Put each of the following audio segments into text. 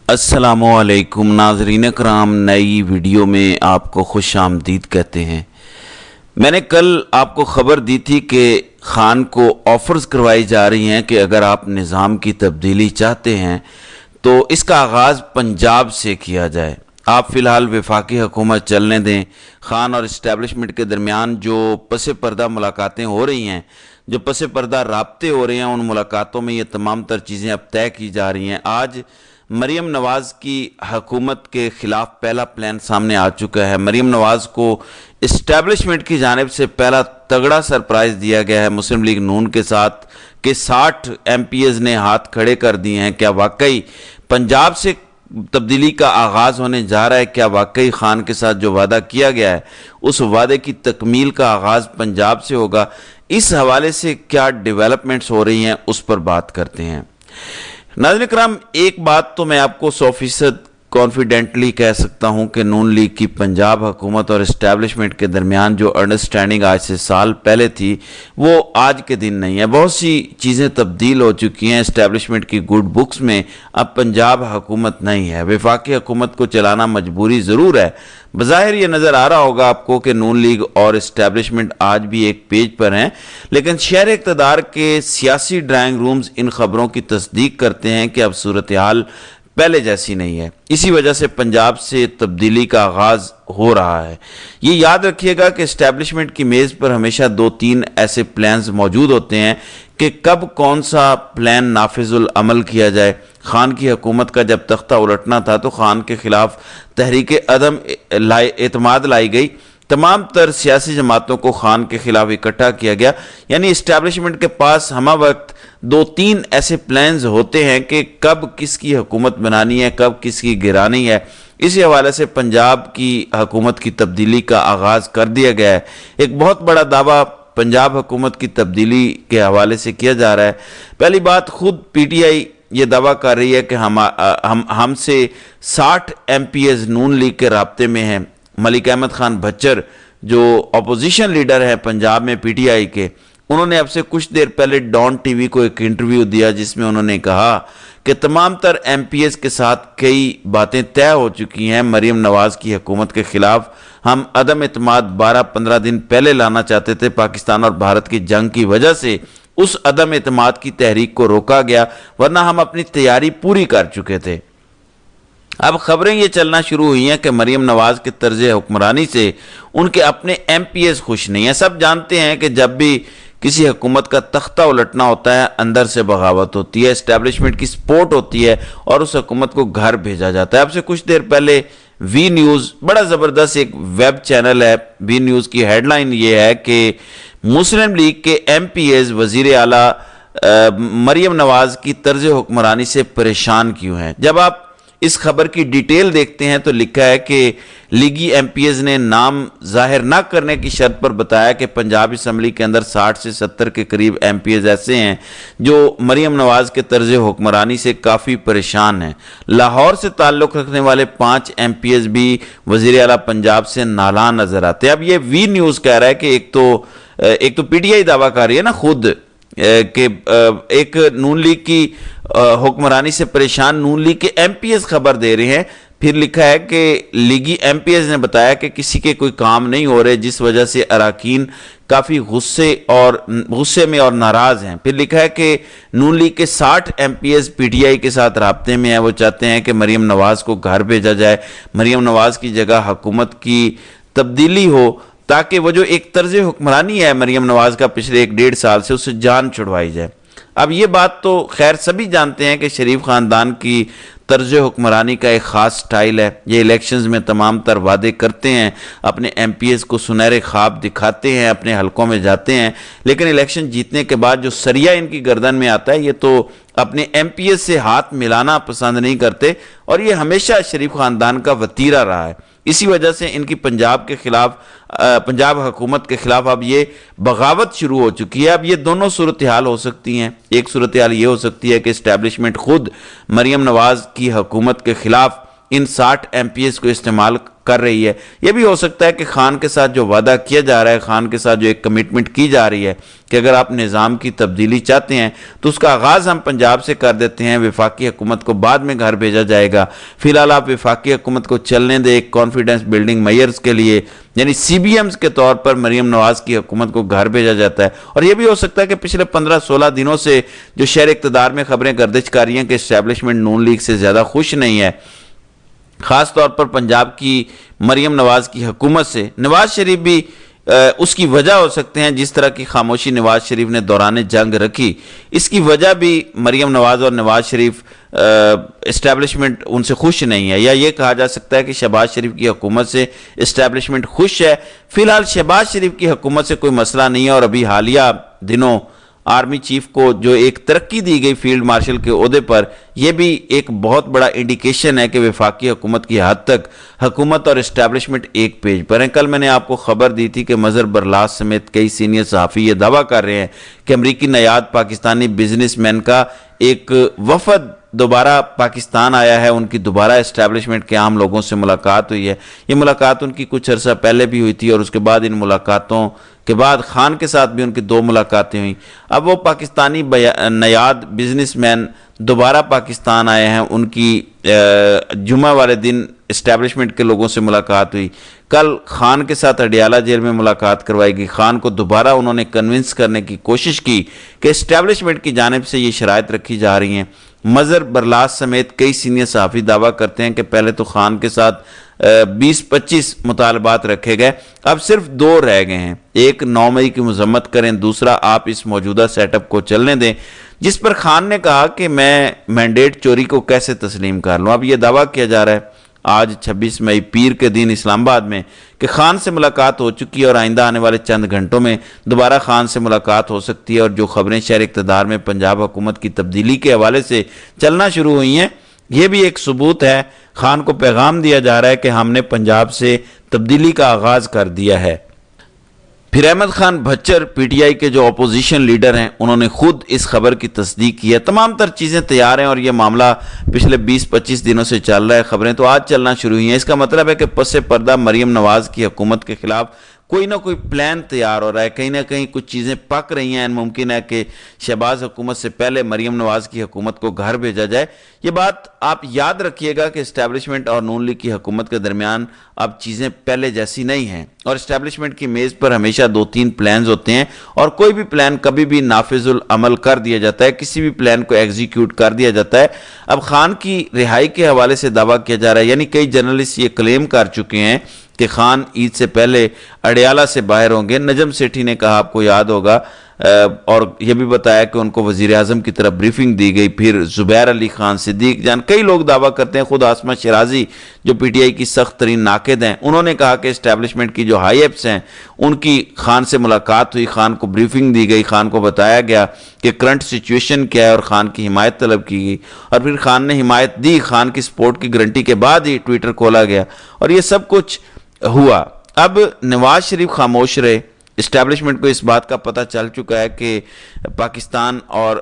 अस्सलामु अलैकुम नाज़रीन कराम, नई वीडियो में आपको खुश आमदीद कहते हैं। मैंने कल आपको ख़बर दी थी कि ख़ान को ऑफ़र्स करवाई जा रही हैं कि अगर आप निज़ाम की तब्दीली चाहते हैं तो इसका आगाज़ पंजाब से किया जाए। आप फ़िलहाल वफाकी हुकूमत चलने दें। ख़ान और इस्टेब्लिशमेंट के दरमियान जो पस पर्दा मुलाकातें हो रही हैं, जो पस पर्दा राब्ते हो रहे हैं, उन मुलाकातों में ये तमाम तर चीज़ें अब तय की जा रही हैं। आज मरीम नवाज़ की हुकूमत के ख़िलाफ़ पहला प्लान सामने आ चुका है। मरीम नवाज़ को इस्टेब्लिशमेंट की जानिब से पहला तगड़ा सरप्राइज़ दिया गया है मुस्लिम लीग नून के साथ कि 60 MPs ने हाथ खड़े कर दिए हैं। क्या वाकई पंजाब से तब्दीली का आगाज़ होने जा रहा है? क्या वाकई ख़ान के साथ जो वादा किया गया है उस वादे की तकमील का आगाज़ पंजाब से होगा? इस हवाले से क्या डेवलपमेंट्स हो रही हैं उस पर बात करते हैं। नाज़रीन कराम, एक बात तो मैं आपको 100% कॉन्फिडेंटली कह सकता हूं कि नून लीग की पंजाब हुकूमत और इस्टेब्लिशमेंट के दरमियान जो अंडरस्टैंडिंग आज से साल पहले थी वो आज के दिन नहीं है। बहुत सी चीज़ें तब्दील हो चुकी हैं इस्टेब्लिशमेंट की गुड बुक्स में। अब पंजाब हुकूमत नहीं है। वफाकी हुकूमत को चलाना मजबूरी ज़रूर है। बज़ाहिर ये नज़र आ रहा होगा आपको कि नून लीग और इस्टेब्लिशमेंट आज भी एक पेज पर हैं, लेकिन शहर इक़्तिदार के सियासी ड्राइंग रूम्स इन खबरों की तस्दीक करते हैं कि अब सूरत हाल पहले जैसी नहीं है। इसी वजह से पंजाब से तब्दीली का आगाज़ हो रहा है। ये याद रखिएगा कि इस्टेब्लिशमेंट की मेज़ पर हमेशा 2-3 ऐसे प्लान्स मौजूद होते हैं कि कब कौन सा प्लान नाफिजुल अमल किया जाए। ख़ान की हुकूमत का जब तख्ता उलटना था तो ख़ान के ख़िलाफ़ तहरीक अदम एतमाद लाई गई। तमाम तर सियासी जमातों को ख़ान के ख़िलाफ़ इकट्ठा किया गया। यानी इस्टेब्लिशमेंट के पास हमा वक्त 2-3 ऐसे प्लान्स होते हैं कि कब किसकी हुकूमत बनानी है, कब किसकी गिरानी है। इसी हवाले से पंजाब की हुकूमत की तब्दीली का आगाज़ कर दिया गया है। एक बहुत बड़ा दावा पंजाब हुकूमत की तब्दीली के हवाले से किया जा रहा है। पहली बात, खुद PTI ये दावा कर रही है कि हमसे 60 MPs नून लीग के राब्ते में हैं। मलिक अहमद खान भच्चर जो अपोजिशन लीडर हैं पंजाब में PTI के, उन्होंने अब से कुछ देर पहले डॉन टीवी को एक इंटरव्यू दिया जिसमें उन्होंने कहा कि तमाम तर MPs के साथ कई बातें तय हो चुकी हैं। मरीम नवाज़ की हुकूमत के ख़िलाफ़ हम अदम एतमाद 12-15 दिन पहले लाना चाहते थे। पाकिस्तान और भारत की जंग की वजह से उस अदम एतमाद की तहरीक को रोका गया, वरना हम अपनी तैयारी पूरी कर चुके थे। अब खबरें ये चलना शुरू हुई हैं कि मरीम नवाज़ के तर्ज हुक्मरानी से उनके अपने MPs खुश नहीं हैं। सब जानते हैं कि जब भी किसी हुकूमत का तख्ता उलटना होता है अंदर से बगावत होती है, इस्टेब्लिशमेंट की सपोर्ट होती है और उस हुकूमत को घर भेजा जाता है। अब से कुछ देर पहले वी न्यूज़, बड़ा ज़बरदस्त एक वेब चैनल है, वी न्यूज़ की हेडलाइन ये है कि मुस्लिम लीग के MPs वज़ीर आला मरीम नवाज़ की तर्ज हुक्मरानी से परेशान क्यों हैं। जब आप इस खबर की डिटेल देखते हैं तो लिखा है कि लीगी MPs ने नाम जाहिर न करने की शर्त पर बताया कि पंजाब असम्बली के अंदर 60 से 70 के करीब MPs ऐसे हैं जो मरीम नवाज़ के तर्ज हुक्मरानी से काफ़ी परेशान हैं। लाहौर से ताल्लुक़ रखने वाले 5 MPs भी वज़ीर आला पंजाब से नालान नज़र आते हैं। अब ये वी न्यूज़ कह रहा है कि एक तो PTI दावा कर रही है ना खुद कि एक नून लीग की हुक्मरानी से परेशान नून लीग के MPs खबर दे रहे हैं। फिर लिखा है कि लीगी MPs ने बताया कि किसी के कोई काम नहीं हो रहे, जिस वजह से अराकीन काफ़ी गुस्से में और नाराज़ हैं। फिर लिखा है कि नून लीग के 60 MPs PTI के साथ राब्ते में हैं। वो चाहते हैं कि मरीम नवाज़ को घर भेजा जाए, मरीम नवाज़ की जगह हुकूमत की तब्दीली हो, ताकि वो जो एक तर्ज हुक्मरानी है मरीम नवाज़ का पिछले 1-1.5 साल से, उससे जान छुड़वाई जाए। अब ये बात तो खैर सभी जानते हैं कि शरीफ ख़ानदान की तर्ज हुक्मरानी का एक ख़ास स्टाइल है। ये इलेक्शंस में तमाम तर वादे करते हैं, अपने MPs को सुनहरे ख्वाब दिखाते हैं, अपने हलकों में जाते हैं, लेकिन इलेक्शन जीतने के बाद जो सरिया इनकी गर्दन में आता है, ये तो अपने MPs से हाथ मिलाना पसंद नहीं करते और ये हमेशा शरीफ ख़ानदान का वतीरा रहा है। इसी वजह से इनकी पंजाब हुकूमत के खिलाफ अब ये बगावत शुरू हो चुकी है। अब ये दोनों सूरत हाल हो सकती हैं। एक सूरत हाल ये हो सकती है कि इस्टेब्लिशमेंट खुद मरीम नवाज़ की हुकूमत के खिलाफ इन 60 MPs को इस्तेमाल कर रही है। यह भी हो सकता है कि खान के साथ जो वादा किया जा रहा है, खान के साथ जो एक कमिटमेंट की जा रही है कि अगर आप निज़ाम की तब्दीली चाहते हैं तो उसका आगाज़ हम पंजाब से कर देते हैं, वफाकी हुकूमत को बाद में घर भेजा जाएगा। फिलहाल आप वफाकी हुकूमत को चलने दें एक कॉन्फिडेंस बिल्डिंग मेयर्स के लिए, यानी CBMs के तौर पर मरीम नवाज की हुकूमत को घर भेजा जाता है। और यह भी हो सकता है कि पिछले 15-16 दिनों से जो शहर इक़्तिदार में खबरें गर्दिश कर रही हैं कि इस्टेब्लिशमेंट नून लीग से ज़्यादा खुश नहीं है, ख़ास तौर पर पंजाब की मरीम नवाज की हुकूमत से। नवाज शरीफ भी उसकी वजह हो सकते हैं, जिस तरह की खामोशी नवाज शरीफ ने दौरान जंग रखी, इसकी वजह भी मरीम नवाज और नवाज शरीफ इस्टेब्लिशमेंट उनसे खुश नहीं है। या ये कहा जा सकता है कि शहबाज शरीफ की हुकूमत से इस्टेब्लिशमेंट खुश है। फिलहाल शहबाज शरीफ की हुकूमत से कोई मसला नहीं है और अभी हालिया दिनों आर्मी चीफ को जो एक तरक्की दी गई फील्ड मार्शल के ओहदे पर, यह भी एक बहुत बड़ा इंडिकेशन है कि वफाकी हुकूमत की हद तक हुकूमत और इस्टेब्लिशमेंट एक पेज पर है। कल मैंने आपको खबर दी थी कि मज़हर बरलास समेत कई सीनियर सहाफ़ी ये दावा कर रहे हैं कि अमरीकी नयाद पाकिस्तानी बिजनेसमैन का एक वफद दोबारा पाकिस्तान आया है, उनकी दोबारा इस्टेब्लिशमेंट के आम लोगों से मुलाकात हुई है। ये मुलाकात उनकी कुछ अर्सा पहले भी हुई थी और उसके बाद इन मुलाकातों के बाद खान के साथ भी उनकी 2 मुलाकातें हुई। अब वो पाकिस्तानी नयाद बिजनेसमैन दोबारा पाकिस्तान आए हैं, उनकी जुमा वाले दिन इस्टेब्लिशमेंट के लोगों से मुलाकात हुई। कल खान के साथ अडियाला जेल में मुलाकात करवाई गई। खान को दोबारा उन्होंने कन्विंस करने की कोशिश की कि इस्टेब्लिशमेंट की जानिब से ये शराइत रखी जा रही हैं। मज़हर बरलास समेत कई सीनियर सहाफ़ी दावा करते हैं कि पहले तो खान के साथ 20-25 मुतालबात रखे गए, अब सिर्फ 2 रह गए हैं। एक 9 मई की मजम्मत करें, दूसरा आप इस मौजूदा सेटअप को चलने दें, जिस पर खान ने कहा कि मैं मैंडेट चोरी को कैसे तस्लीम कर लूँ। अब यह दावा किया जा रहा है आज 26 मई पीर के दिन इस्लामाबाद में कि खान से मुलाकात हो चुकी है और आइंदा आने वाले चंद घंटों में दोबारा खान से मुलाकात हो सकती है। और जो खबरें शहर इक़्तिदार में पंजाब हुकूमत की तब्दीली के हवाले से चलना शुरू हुई हैं, यह भी एक सबूत है। खान को पैगाम दिया जा रहा है कि हमने पंजाब से तब्दीली का आगाज़ कर दिया है। फिर अहमद खान भच्चर PTI के जो अपोजिशन लीडर हैं, उन्होंने खुद इस खबर की तस्दीक की है। तमाम तर चीज़ें तैयार हैं और यह मामला पिछले 20-25 दिनों से चल रहा है। खबरें तो आज चलना शुरू हुई हैं। इसका मतलब है कि पसे पर्दा मरीम नवाज की हुकूमत के खिलाफ कोई ना कोई प्लान तैयार हो रहा है, कहीं ना कहीं कुछ चीज़ें पक रही हैं। मुमकिन है कि शहबाज हुकूमत से पहले मरीम नवाज की हुकूमत को घर भेजा जाए। ये बात आप याद रखिएगा कि इस्टेब्लिशमेंट और नून लीग की हुकूमत के दरमियान अब चीज़ें पहले जैसी नहीं हैं और इस्टेब्लिशमेंट की मेज़ पर हमेशा 2-3 प्लान होते हैं और कोई भी प्लान कभी भी नाफिजुल अमल कर दिया जाता है, किसी भी प्लान को एग्जीक्यूट कर दिया जाता है। अब खान की रिहाई के हवाले से दावा किया जा रहा है, यानी कई जर्नलिस्ट ये क्लेम कर चुके हैं कि खान ईद से पहले अडियाला से बाहर होंगे। नजम सेठी ने कहा, आपको याद होगा, और यह भी बताया कि उनको वजीर आजम की तरफ ब्रीफिंग दी गई। फिर जुबैर अली खान, सिद्दीक जान, कई लोग दावा करते हैं, खुद आसमा शिराजी जो PTI की सख्त तरीन नाकिद हैं, उन्होंने कहा कि इस्टेब्लिशमेंट की जो हाई एप्स हैं उनकी खान से मुलाकात हुई, खान को ब्रीफिंग दी गई, खान को बताया गया कि करंट सिचुएशन क्या है और खान की हिमायत तलब की गई और फिर खान ने हिमायत दी। खान की सपोर्ट की गारंटी के बाद ही ट्विटर खोला गया और ये सब कुछ हुआ। अब नवाज शरीफ खामोश रहे। इस्टेब्लिशमेंट को इस बात का पता चल चुका है कि पाकिस्तान और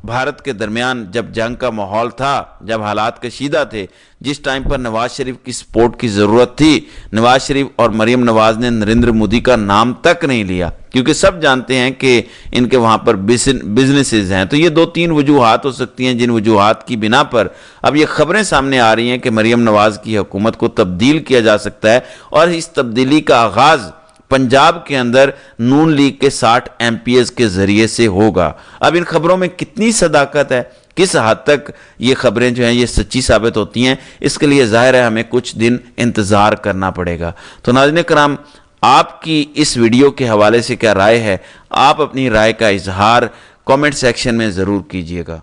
भारत के दरमियान जब जंग का माहौल था, जब हालात कशीदा थे, जिस टाइम पर नवाज शरीफ की सपोर्ट की ज़रूरत थी, नवाज शरीफ और मरीम नवाज ने नरेंद्र मोदी का नाम तक नहीं लिया, क्योंकि सब जानते हैं कि इनके वहाँ पर बिजनेसेस हैं। तो ये 2-3 वजूहात हो सकती हैं, जिन वजूहात की बिना पर अब ये खबरें सामने आ रही हैं कि मरीम नवाज की हुकूमत को तब्दील किया जा सकता है और इस तब्दीली का आगाज़ पंजाब के अंदर नून लीग के 60 MPs के जरिए से होगा। अब इन खबरों में कितनी सदाकत है, किस हद तक ये खबरें जो हैं ये सच्ची साबित होती हैं, इसके लिए जाहिर है हमें कुछ दिन इंतज़ार करना पड़ेगा। तो नाज़रीन कराम, आपकी इस वीडियो के हवाले से क्या राय है? आप अपनी राय का इजहार कमेंट सेक्शन में ज़रूर कीजिएगा।